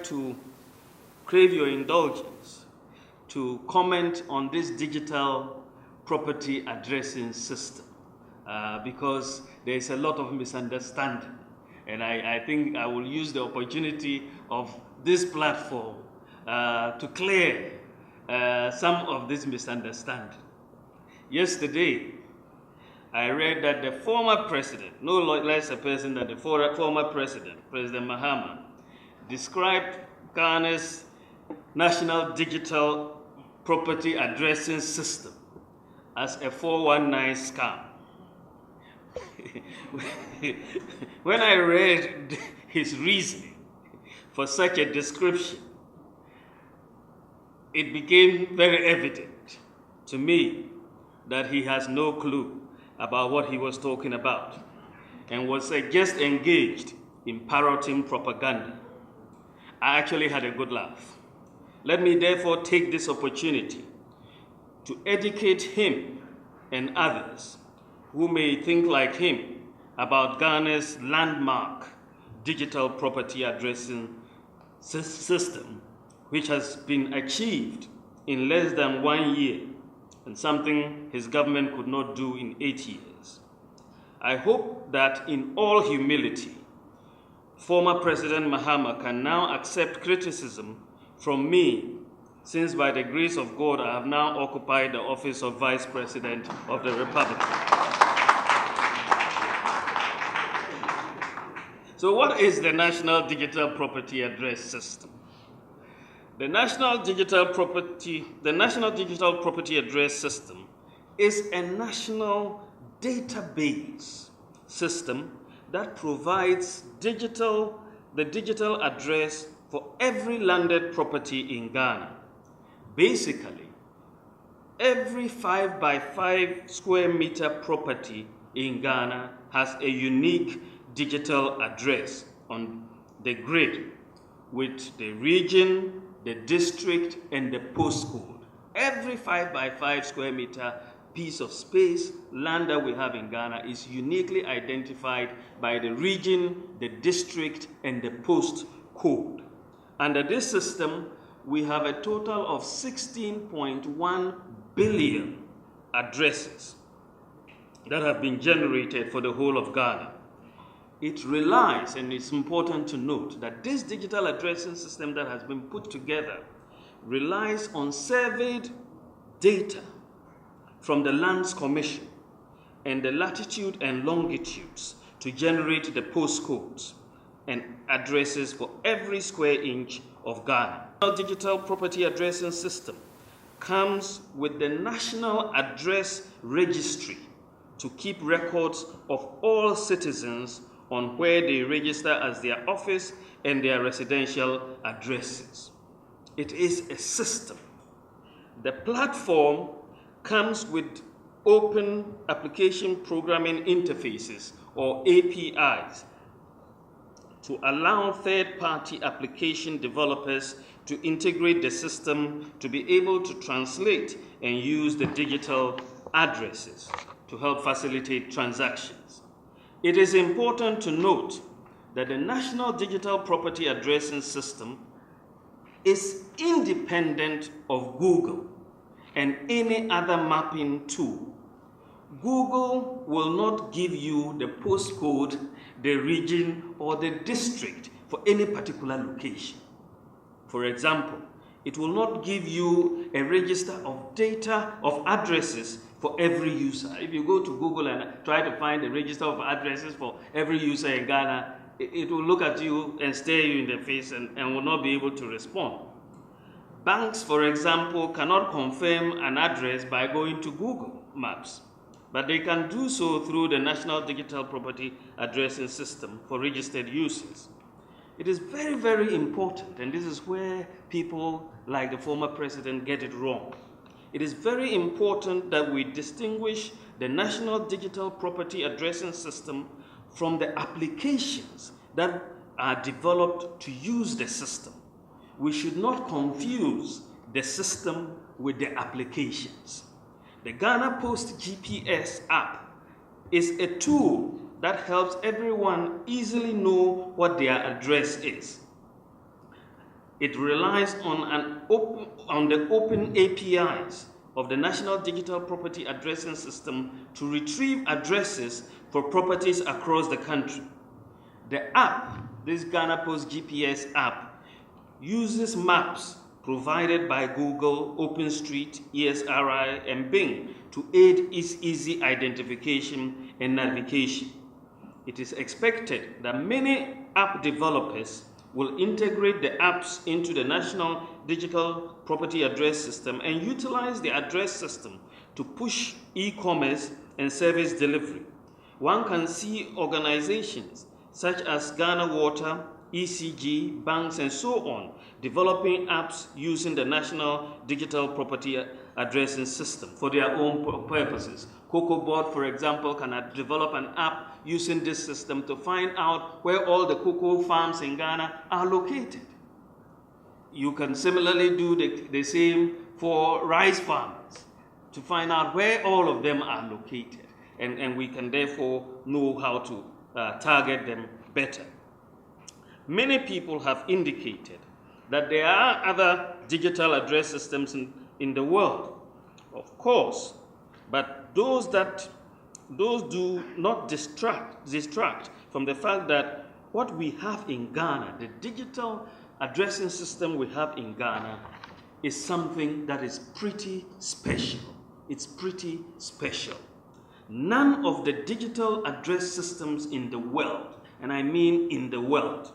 to crave your indulgence to comment on this digital property addressing system because there is a lot of misunderstanding. And I think I will use the opportunity of this platform to clear some of this misunderstanding. Yesterday, I read that the former president, no less a person than the former president, President Mahama, described Ghana's national digital property addressing system as a 419 scam. When I read his reasoning for such a description, it became very evident to me that he has no clue about what he was talking about and was just engaged in parroting propaganda. I actually had a good laugh. Let me therefore take this opportunity to educate him and others who may think like him about Ghana's landmark digital property addressing system, which has been achieved in less than 1 year and something his government could not do in 8 years. I hope that in all humility, former President Mahama can now accept criticism from me, since by the grace of God I have now occupied the office of Vice President of the Republic. So what is the National Digital Property Address System? The National Digital Property Address System is a national database system that provides the digital address for every landed property in Ghana. Basically, every 5 by 5 square meter property in Ghana has a unique digital address on the grid with the region, the district, and the postcode. Every 5 by 5 square meter piece of space, land that we have in Ghana is uniquely identified by the region, the district, and the postcode. Under this system, we have a total of 16.1 billion addresses that have been generated for the whole of Ghana. It relies, and it's important to note, that this digital addressing system that has been put together relies on surveyed data from the Lands Commission and the latitude and longitudes to generate the postcodes and addresses for every square inch of Ghana. The digital property addressing system comes with the National Address Registry to keep records of all citizens on where they register as their office and their residential addresses. It is a system. The platform comes with open application programming interfaces, or APIs, to allow third-party application developers to integrate the system to be able to translate and use the digital addresses to help facilitate transactions. It is important to note that the National Digital Property Addressing System is independent of Google and any other mapping tool. Google will not give you the postcode, the region, or the district for any particular location. For example, it will not give you a register of data of addresses for every user. If you go to Google and try to find a register of addresses for every user in Ghana, it will look at you and stare you in the face and will not be able to respond. Banks, for example, cannot confirm an address by going to Google Maps, but they can do so through the National Digital Property Addressing System for registered users. It is very, very important, and this is where people like the former president get it wrong. It is very important that we distinguish the National Digital Property Addressing System from the applications that are developed to use the system. We should not confuse the system with the applications. The Ghana Post GPS app is a tool that helps everyone easily know what their address is. It relies on the open APIs of the National Digital Property Addressing System to retrieve addresses for properties across the country. The app, this Ghana Post GPS app, uses maps provided by Google, OpenStreet, ESRI, and Bing to aid its easy identification and navigation. It is expected that many app developers will integrate the apps into the National Digital Property Address System and utilize the address system to push e-commerce and service delivery. One can see organizations such as Ghana Water, ECG, banks, and so on, developing apps using the National Digital Property Addressing System for their own purposes. Cocoa Board, for example, can develop an app using this system to find out where all the cocoa farms in Ghana are located. You can similarly do the same for rice farmers to find out where all of them are located. And we can therefore know how to target them better. Many people have indicated that there are other digital address systems in the world, of course, but those do not distract from the fact that what we have in Ghana, the digital addressing system we have in Ghana, is something that is pretty special. It's pretty special. None of the digital address systems in the world, and I mean in the world,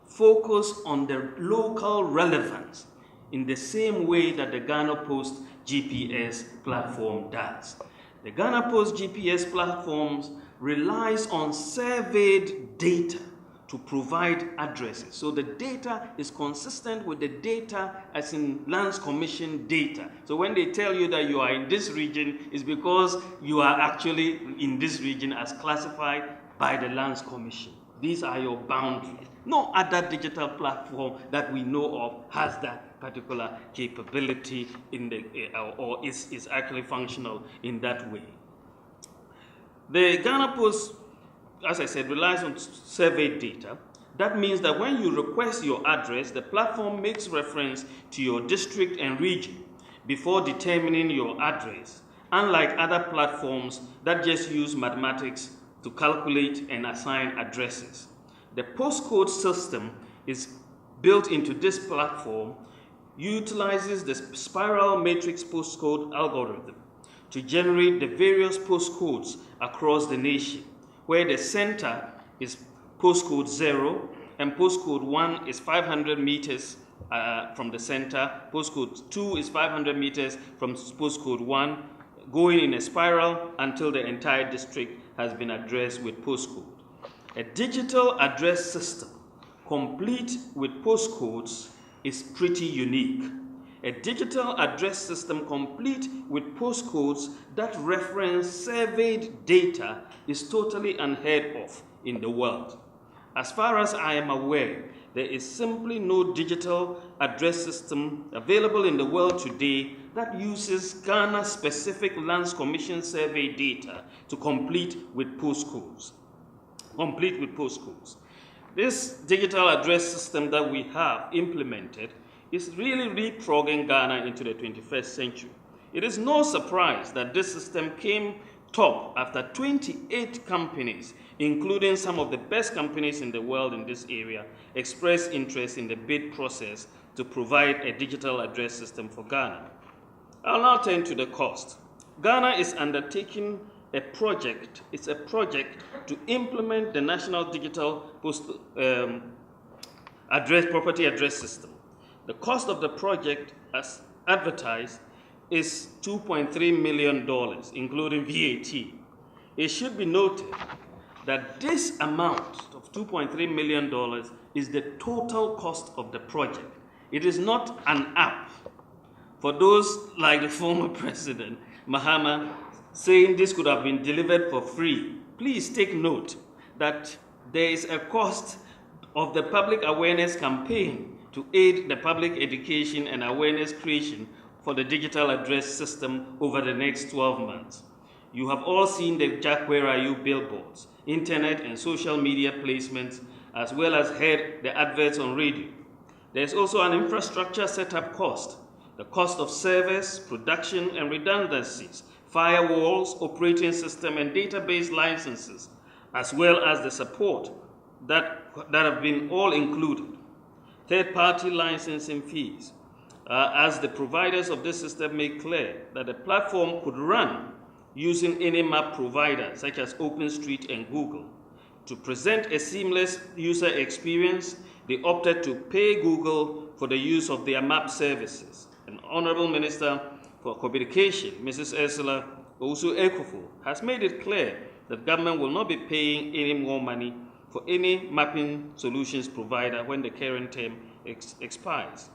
focus on the local relevance in the same way that the Ghana Post GPS platform does. The Ghana Post GPS platforms relies on surveyed data to provide addresses. So the data is consistent with the data as in Lands Commission data. So when they tell you that you are in this region, it's because you are actually in this region as classified by the Lands Commission. These are your boundaries. No other digital platform that we know of has that particular capability or is actually functional in that way. The Ghana Post, as I said, relies on survey data. That means that when you request your address, the platform makes reference to your district and region before determining your address, unlike other platforms that just use mathematics to calculate and assign addresses. The postcode system is built into this platform, utilizes the spiral matrix postcode algorithm to generate the various postcodes across the nation, where the center is postcode 0 and postcode 1 is 500 meters from the center, postcode 2 is 500 meters from postcode 1, going in a spiral until the entire district has been addressed with postcode. A digital address system complete with postcodes is pretty unique. A digital address system complete with postcodes that reference surveyed data is totally unheard of in the world. As far as I am aware, there is simply no digital address system available in the world today that uses Ghana-specific Lands Commission survey data to complete with postcodes. This digital address system that we have implemented is really leapfrogging Ghana into the 21st century. It is no surprise that this system came top after 28 companies, including some of the best companies in the world in this area, expressed interest in the bid process to provide a digital address system for Ghana. I'll now turn to the cost. Ghana is undertaking a project. It's a project to implement the National Digital Property Address System. The cost of the project, as advertised, is $2.3 million, including VAT. It should be noted that this amount of $2.3 million is the total cost of the project. It is not an app. For those like the former President Mahama saying this could have been delivered for free, please take note that there is a cost of the public awareness campaign to aid the public education and awareness creation for the digital address system over the next 12 months. You have all seen the Jack Where Are You billboards, internet and social media placements, as well as heard the adverts on radio. There's also an infrastructure setup cost, the cost of servers, production and redundancies, firewalls, operating system and database licenses, as well as the support that have been all included. Third-party licensing fees, as the providers of this system make clear that the platform could run using any map provider such as OpenStreet and Google. To present a seamless user experience, they opted to pay Google for the use of their map services. An Honorable Minister for Communication, Mrs. Ursula Owusu-Ekufo, has made it clear that government will not be paying any more money for any mapping solutions provider when the current term expires.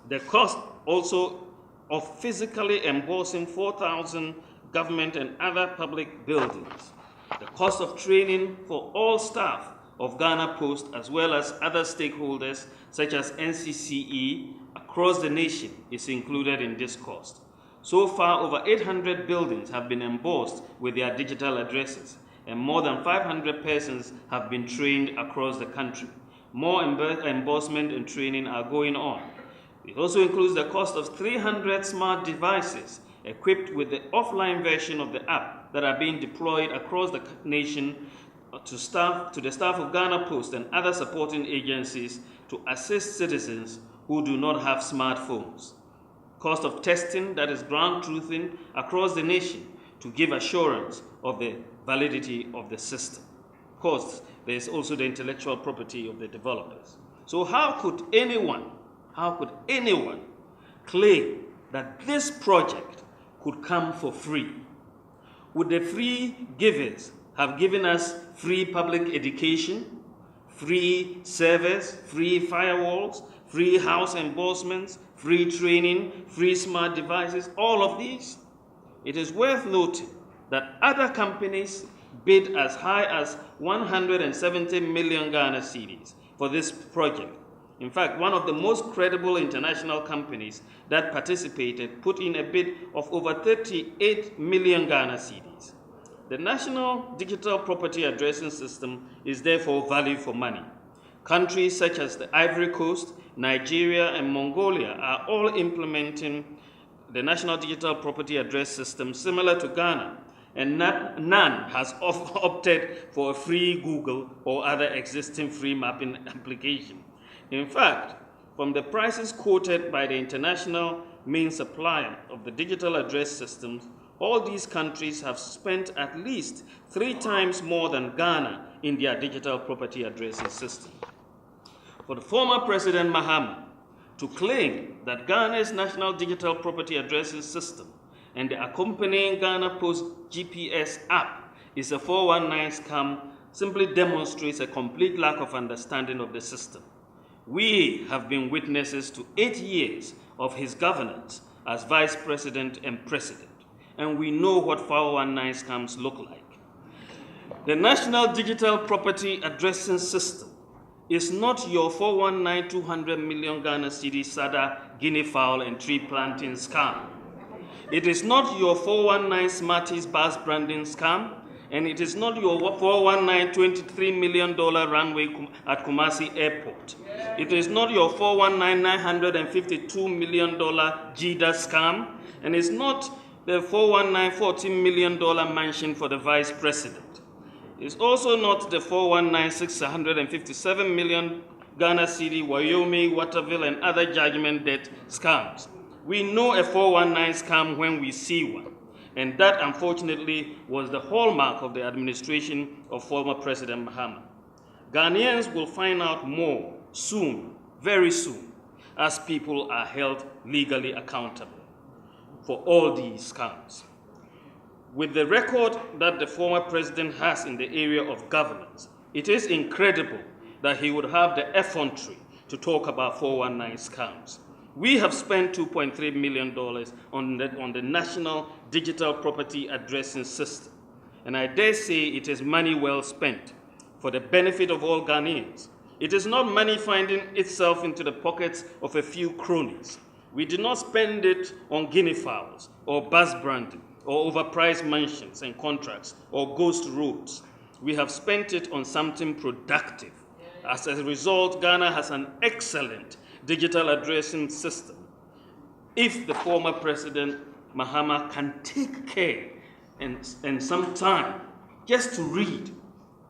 The cost also of physically embossing 4,000 government and other public buildings, the cost of training for all staff of Ghana Post as well as other stakeholders such as NCCE across the nation is included in this cost. So far, over 800 buildings have been embossed with their digital addresses, and more than 500 persons have been trained across the country. More embossment and training are going on. It also includes the cost of 300 smart devices equipped with the offline version of the app that are being deployed across the nation to the staff of Ghana Post and other supporting agencies to assist citizens who do not have smartphones. Cost of testing, that is ground truthing, across the nation to give assurance of the validity of the system. Of course, there is also the intellectual property of the developers. So how could anyone claim that this project could come for free? Would the free givers have given us free public education, free servers, free firewalls, free house embossements, free training, free smart devices, all of these? It is worth noting that other companies bid as high as 170 million Ghana cedis for this project. In fact, one of the most credible international companies that participated put in a bid of over 38 million Ghana cedis. The National Digital Property Addressing System is therefore value for money. Countries such as the Ivory Coast, Nigeria, and Mongolia are all implementing the National Digital Property Address System similar to Ghana, and none has opted for a free Google or other existing free mapping application. In fact, from the prices quoted by the international main supplier of the digital address systems, all these countries have spent at least 3 times more than Ghana in their digital property addressing system. For the former President Mahama to claim that Ghana's National Digital Property Addressing System and the accompanying Ghana Post GPS app is a 419 scam simply demonstrates a complete lack of understanding of the system. We have been witnesses to 8 years of his governance as Vice President and President, and we know what 419 scams look like. The National Digital Property Addressing System is not your 419 200 million Ghana cedi SADA, guinea fowl and tree planting scam. It is not your 419 Smarties bus branding scam, and it is not your 419 $23 million runway at Kumasi Airport. It is not your 419 $952 million JIDA scam, and it's not the 419 $14 million mansion for the Vice President. It's also not the 419 657 million Ghana cedi Wyoming, Waterville, and other judgment debt scams. We know a 419 scam when we see one, and that unfortunately was the hallmark of the administration of former President Mahama. Ghanaians will find out more soon, very soon, as people are held legally accountable for all these scams. With the record that the former president has in the area of governance, it is incredible that he would have the effrontery to talk about 419 scams. We have spent $2.3 million on the National Digital Property Addressing System, and I dare say it is money well spent for the benefit of all Ghanaians. It is not money finding itself into the pockets of a few cronies. We did not spend it on guinea fowls or bus branding or overpriced mansions and contracts or ghost roads. We have spent it on something productive, As a result, Ghana has an excellent digital addressing system. If the former President Mahama can take care and some time just to read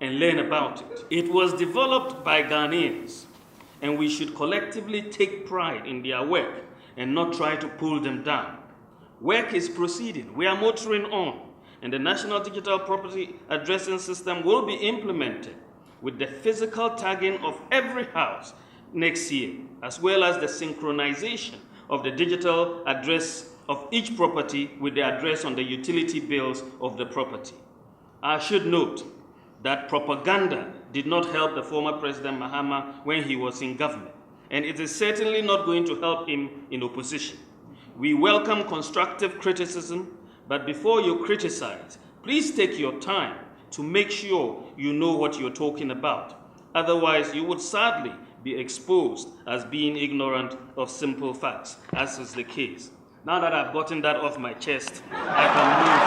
and learn about it. It was developed by Ghanaians, and we should collectively take pride in their work and not try to pull them down. Work is proceeding. We are motoring on, and the National Digital Property Addressing System will be implemented with the physical tagging of every house next year, as well as the synchronization of the digital address of each property with the address on the utility bills of the property. I should note that propaganda did not help the former President Mahama when he was in government, and it is certainly not going to help him in opposition. We welcome constructive criticism, but before you criticize, please take your time to make sure you know what you're talking about. Otherwise, you would sadly be exposed as being ignorant of simple facts, as is the case. Now that I've gotten that off my chest, I can move